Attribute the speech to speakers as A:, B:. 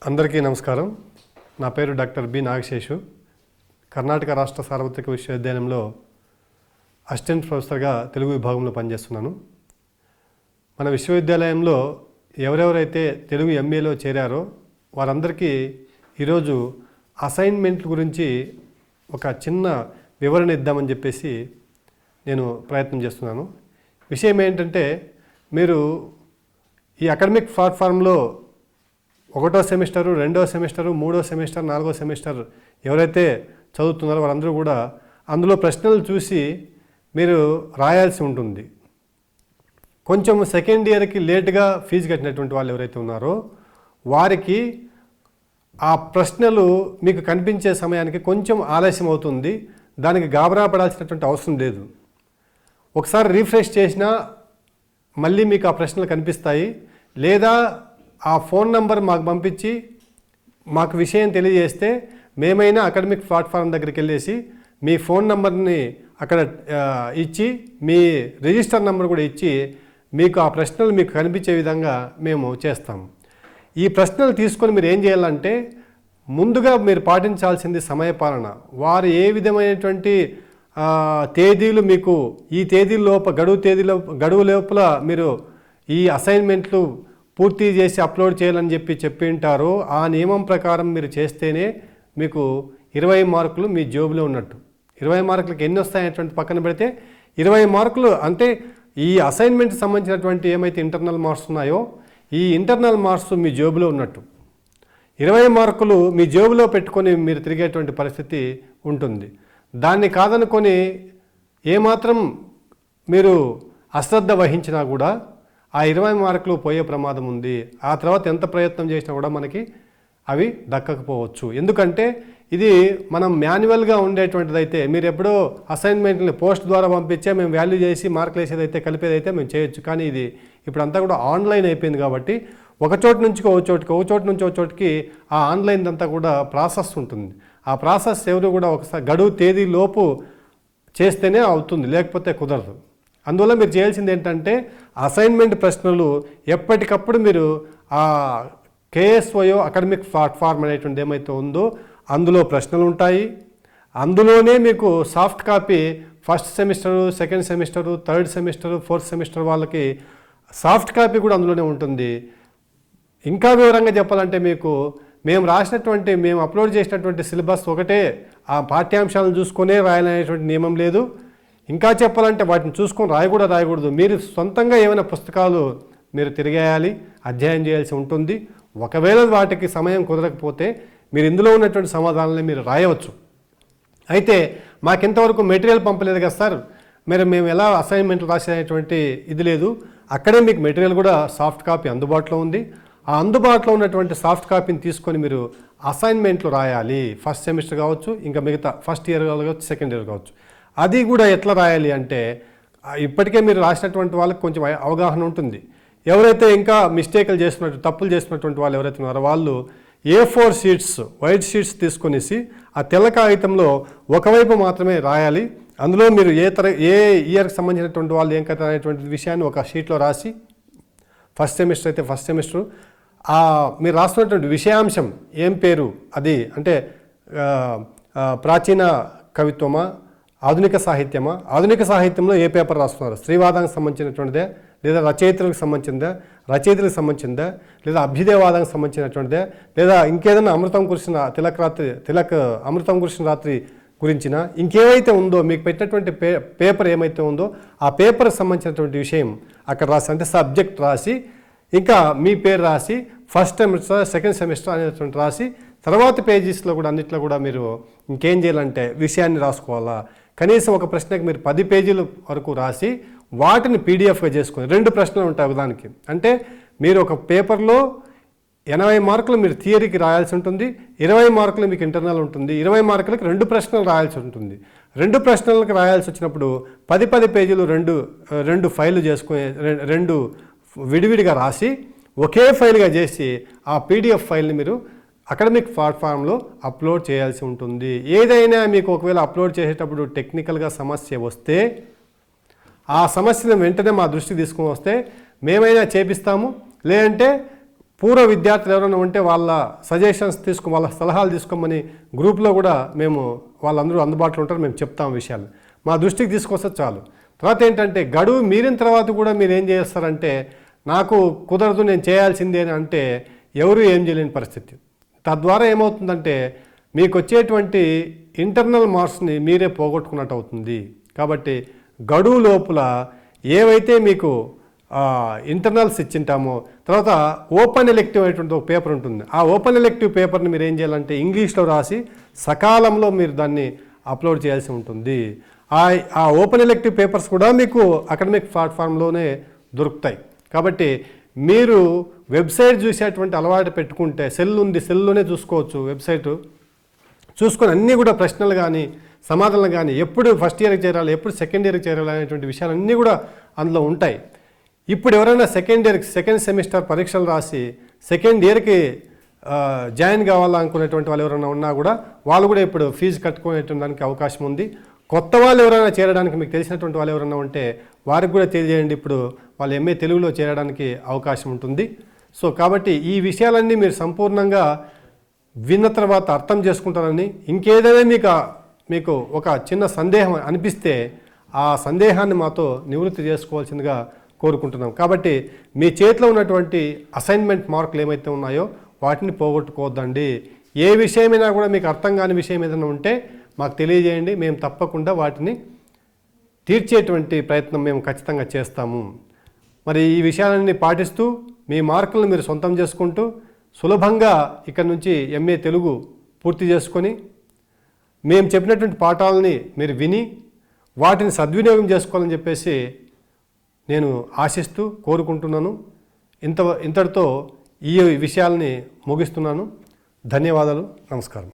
A: అందరికీ నమస్కారం. నా పేరు డాక్టర్ బి నాగశేషు. కర్ణాటక రాష్ట్ర సార్వత్రిక విశ్వవిద్యాలయంలో అసిస్టెంట్ ప్రొఫెసర్గా తెలుగు విభాగంలో పనిచేస్తున్నాను. మన విశ్వవిద్యాలయంలో ఎవరెవరైతే తెలుగు ఎంఏలో చేరారో వారందరికీ ఈరోజు అసైన్మెంట్ల గురించి ఒక చిన్న వివరణ ఇద్దామని చెప్పేసి నేను ప్రయత్నం చేస్తున్నాను. విషయం ఏంటంటే, మీరు ఈ అకాడమిక్ ప్లాట్ఫామ్లో 1వ సెమిస్టరు, 2వ సెమిస్టరు, 3వ సెమిస్టర్, 4వ సెమిస్టర్ ఎవరైతే చదువుతున్నారో వారందరూ కూడా అందులో ప్రశ్నలు చూసి మీరు రాయాల్సి ఉంటుంది. కొంచెం సెకండ్ ఇయర్కి లేట్గా ఫీజు కట్టినటువంటి వాళ్ళు ఎవరైతే ఉన్నారో వారికి ఆ ప్రశ్నలు మీకు కనిపించే సమయానికి కొంచెం ఆలస్యం అవుతుంది. దానికి గాబరా పడాల్సినటువంటి అవసరం లేదు. ఒకసారి రీఫ్రెష్ చేసినా మళ్ళీ మీకు ఆ ప్రశ్నలు కనిపిస్తాయి. లేదా ఆ ఫోన్ నంబర్ మాకు పంపించి మాకు విషయం తెలియజేస్తే మేమైనా అకాడమిక్ ప్లాట్ఫామ్ దగ్గరికి వెళ్ళేసి మీ ఫోన్ నంబర్ని అక్కడ ఇచ్చి మీ రిజిస్టర్ నెంబర్ కూడా ఇచ్చి మీకు ఆ ప్రశ్నలు మీకు కనిపించే విధంగా మేము చేస్తాం. ఈ ప్రశ్నలు తీసుకొని మీరు ఏం చేయాలంటే, ముందుగా మీరు పాటించాల్సింది సమయపాలన. వారు ఏ విధమైనటువంటి తేదీలు మీకు ఈ తేదీలోప గడువు లోపల మీరు ఈ అసైన్మెంట్లు పూర్తి చేసి అప్లోడ్ చేయాలని చెప్పి ఉంటారో ఆ నియమం ప్రకారం మీరు చేస్తేనే మీకు 20 మార్కులు మీ జోబులో ఉన్నట్టు. 20 మార్కులకి ఎన్ని వస్తాయనేటువంటి పక్కన పెడితే 20 మార్కులు అంటే ఈ అసైన్మెంట్కి సంబంధించినటువంటి ఏమైతే ఇంటర్నల్ మార్క్స్ ఉన్నాయో ఈ ఇంటర్నల్ మార్క్స్ మీ జోబులో ఉన్నట్టు. 20 మార్కులు మీ జోబులో పెట్టుకొని మీరు తిరిగేటువంటి పరిస్థితి ఉంటుంది. దాన్ని కాదనుకొని ఏమాత్రం మీరు అశ్రద్ధ వహించినా కూడా ఆ 20 మార్కులు పోయే ప్రమాదం ఉంది. ఆ తర్వాత ఎంత ప్రయత్నం చేసినా కూడా మనకి అవి దక్కకపోవచ్చు. ఎందుకంటే ఇది మనం మాన్యువల్గా ఉండేటువంటిది అయితే మీరు ఎప్పుడో అసైన్మెంట్ని పోస్ట్ ద్వారా పంపించే మేము వాల్యూ చేసి మార్కులు వేసేదైతే కలిపేదైతే మేము చేయొచ్చు. కానీ ఇది ఇప్పుడంతా కూడా ఆన్లైన్ అయిపోయింది కాబట్టి ఒక చోటు నుంచి ఒక చోటికి ఆ ఆన్లైన్ అంతా కూడా ప్రాసెస్ ఉంటుంది. ఆ ప్రాసెస్ ఎవరు కూడా ఒకసారి గడువు తేదీ లోపు చేస్తేనే అవుతుంది, లేకపోతే కుదరదు. అందువల్ల మీరు చేయాల్సింది ఏంటంటే, అసైన్మెంట్ ప్రశ్నలు ఎప్పటికప్పుడు మీరు ఆ కేఎస్ఓయో అకాడమిక్ ప్లాట్ఫామ్ అనేటువంటి ఏమైతే ఉందో అందులో ప్రశ్నలు ఉంటాయి. అందులోనే మీకు soft copy first semester, second semester, third semester, fourth semester వాళ్ళకి సాఫ్ట్ కాపీ కూడా అందులోనే ఉంటుంది. ఇంకా వివరంగా చెప్పాలంటే మేము అప్లోడ్ చేసినటువంటి సిలబస్ ఒకటే ఆ పాఠ్యాంశాలను చూసుకునే రాయాలనేటువంటి నియమం లేదు. ఇంకా చెప్పాలంటే వాటిని చూసుకొని రాయకూడదు. మీరు సొంతంగా ఏమైనా పుస్తకాలు మీరు తిరిగేయాలి, అధ్యయనం చేయాల్సి ఉంటుంది. ఒకవేళ వాటికి సమయం కుదరకపోతే మీరు ఇందులో ఉన్నటువంటి సమాధానాలని మీరు రాయవచ్చు. అయితే మాకింతవరకు మెటీరియల్ పంపలేదు కదా సార్, మేము ఎలా అసైన్మెంట్లు రాసేటువంటి ఇది లేదు. అక్కడే మీకు మెటీరియల్ కూడా సాఫ్ట్ కాపీ అందుబాటులో ఉంది. ఆ అందుబాటులో ఉన్నటువంటి సాఫ్ట్ కాపీని తీసుకొని మీరు అసైన్మెంట్లు రాయాలి. ఫస్ట్ సెమిస్టర్ కావచ్చు, ఇంకా మిగతా ఫస్ట్ ఇయర్ కావచ్చు, సెకండ్ ఇయర్ కావచ్చు. అది కూడా ఎట్లా రాయాలి అంటే, ఇప్పటికే మీరు రాసినటువంటి వాళ్ళకి కొంచెం అవగాహన ఉంటుంది. ఎవరైతే ఇంకా మిస్టేక్లు తప్పులు చేసినటువంటి వాళ్ళు ఎవరైతే ఉన్నారో వాళ్ళు A4 షీట్స్, వైట్ షీట్స్ తీసుకొనేసి ఆ తెల్ల కాగితంలో ఒకవైపు మాత్రమే రాయాలి. అందులో మీరు ఏ ఇయర్కి సంబంధించినటువంటి వాళ్ళు ఏం కథ అనేటువంటి విషయాన్ని ఒక షీట్లో రాసి, ఫస్ట్ సెమిస్టర్ అయితే ఫస్ట్ సెమిస్టర్ మీరు రాస్తున్నటువంటి విషయాంశం ఏం పేరు, అది అంటే ప్రాచీన కవిత్వమా, ఆధునిక సాహిత్యమా, ఆధునిక సాహిత్యంలో ఏ పేపర్ రాస్తున్నారు, స్త్రీవాదానికి సంబంధించినటువంటిదే, లేదా రచయితలకు సంబంధించిందా, లేదా అభ్యుదయవాదానికి సంబంధించినటువంటిదే, లేదా ఇంకేదైనా అమృతం కురిసిన రాత్రి గురించిన ఇంకేమైతే ఉందో మీకు పెట్టినటువంటి పేపర్ ఏమైతే ఉందో ఆ పేపర్కి సంబంధించినటువంటి విషయం అక్కడ రాసి, అంటే సబ్జెక్ట్ రాసి, ఇంకా మీ పేరు రాసి, ఫస్ట్ సెమిస్టర్, సెకండ్ సెమిస్టర్ అనేటువంటి రాసి, తర్వాత పేజెస్లో కూడా అన్నిట్లో కూడా మీరు ఇంకేం చేయాలంటే విషయాన్ని రాసుకోవాలా. కనీసం ఒక ప్రశ్నకి మీరు 10 పేజీల వరకు రాసి వాటిని పీడిఎఫ్గా చేసుకుని 2 ప్రశ్నలు ఉంటాయి ఒకదానికి. అంటే మీరు ఒక పేపర్లో 80 మార్కులు మీరు థియరీకి రాయాల్సి ఉంటుంది, 20 మార్కులు మీకు ఇంటర్నల్ ఉంటుంది, 20 మార్కులకి 2 ప్రశ్నలు రాయాల్సి ఉంటుంది. 2 ప్రశ్నలకు రాయాల్సి వచ్చినప్పుడు 10 పేజీలు 2 ఫైళ్ళు చేసుకుని 2 విడివిడిగా రాసి ఒకే ఫైల్గా చేసి ఆ పీడిఎఫ్ ఫైల్ని మీరు అకాడమిక్ ప్లాట్ఫామ్లో అప్లోడ్ చేయాల్సి ఉంటుంది. ఏదైనా మీకు ఒకవేళ అప్లోడ్ చేసేటప్పుడు టెక్నికల్గా సమస్య వస్తే ఆ సమస్యను వెంటనే మా దృష్టికి తీసుకుని వస్తే మేమైనా చేపిస్తాము, లేదంటే పూర్వ విద్యార్థులు ఎవరైనా ఉంటే వాళ్ళ సజెషన్స్ వాళ్ళ సలహాలు తీసుకోమని గ్రూప్లో కూడా మేము వాళ్ళందరూ అందుబాటులో ఉంటారు, మేము చెప్తాం విషయాలు. మా దృష్టికి తీసుకొస్తే చాలు. తర్వాత ఏంటంటే గడువు మీరిన తర్వాత కూడా మీరు ఏం చేస్తారంటే నాకు కుదరదు నేను చేయాల్సిందే అని అంటే ఎవరు ఏం చేయలేని పరిస్థితి. తద్వారా ఏమవుతుందంటే మీకు వచ్చేటువంటి ఇంటర్నల్ మార్క్స్ని మీరే పోగొట్టుకున్నట్టు అవుతుంది. కాబట్టి గడువు లోపల ఏవైతే మీకు ఇంటర్నల్స్ ఇచ్చింటామో తర్వాత ఓపెన్ ఎలెక్టివ్ అనేటువంటి ఒక పేపర్ ఉంటుంది. ఆ ఓపెన్ ఎలెక్టివ్ పేపర్ని మీరు ఏం చేయాలంటే ఇంగ్లీష్లో రాసి సకాలంలో మీరు దాన్ని అప్లోడ్ చేయాల్సి ఉంటుంది. ఆ ఓపెన్ ఎలెక్టివ్ పేపర్స్ కూడా మీకు అకాడమిక్ ప్లాట్ఫామ్లోనే దొరుకుతాయి. కాబట్టి మీరు వెబ్సైట్ చూసేటువంటి అలవాటు పెట్టుకుంటే సెల్ ఉంది, సెల్లోనే చూసుకోవచ్చు. వెబ్సైట్ చూసుకొని అన్నీ కూడా ప్రశ్నలు కానీ సమాధానాలు కానీ ఎప్పుడు ఫస్ట్ ఇయర్కి చేరాలి, ఎప్పుడు సెకండ్ ఇయర్కి చేరాలి అనేటువంటి విషయాలన్నీ కూడా అందులో ఉంటాయి. ఇప్పుడు ఎవరైనా సెకండ్ సెమిస్టర్ పరీక్షలు రాసి సెకండ్ ఇయర్కి జాయిన్ కావాలనుకునేటువంటి వాళ్ళు ఎవరైనా ఉన్నా కూడా వాళ్ళు కూడా ఇప్పుడు ఫీజు కట్టుకునేటువంటి అవకాశం ఉంది. కొత్త వాళ్ళు ఎవరైనా చేరడానికి మీకు తెలిసినటువంటి వాళ్ళు ఎవరైనా ఉంటే వారికి కూడా తెలియజేయండి. ఇప్పుడు వాళ్ళు MA తెలుగులో చేరడానికి అవకాశం ఉంటుంది. సో కాబట్టి ఈ విషయాలన్నీ మీరు సంపూర్ణంగా విన్న తర్వాత అర్థం చేసుకుంటారని, ఇంకేదైనా మీకు ఒక చిన్న సందేహం అనిపిస్తే ఆ సందేహాన్ని మాతో నివృత్తి చేసుకోవాల్సిందిగా కోరుకుంటున్నాం. కాబట్టి మీ చేతిలో ఉన్నటువంటి అసైన్మెంట్ మార్కులు ఏమైతే ఉన్నాయో వాటిని పోగొట్టుకోవద్దండి. ఏ విషయమైనా కూడా మీకు అర్థం కాని విషయం ఏదైనా ఉంటే మాకు తెలియజేయండి. మేము తప్పకుండా వాటిని తీర్చేటువంటి ప్రయత్నం మేము ఖచ్చితంగా చేస్తాము. మరి ఈ విషయాలన్నీ పాటిస్తూ మీ మార్కులను మీరు సొంతం చేసుకుంటూ సులభంగా ఇక్కడ నుంచి MA తెలుగు పూర్తి చేసుకొని మేము చెప్పినటువంటి పాఠాలని మీరు విని వాటిని సద్వినియోగం చేసుకోవాలని చెప్పేసి నేను ఆశిస్తూ కోరుకుంటున్నాను. ఇంతటితో ఈ విషయాల్ని ముగిస్తున్నాను. ధన్యవాదాలు. నమస్కారం.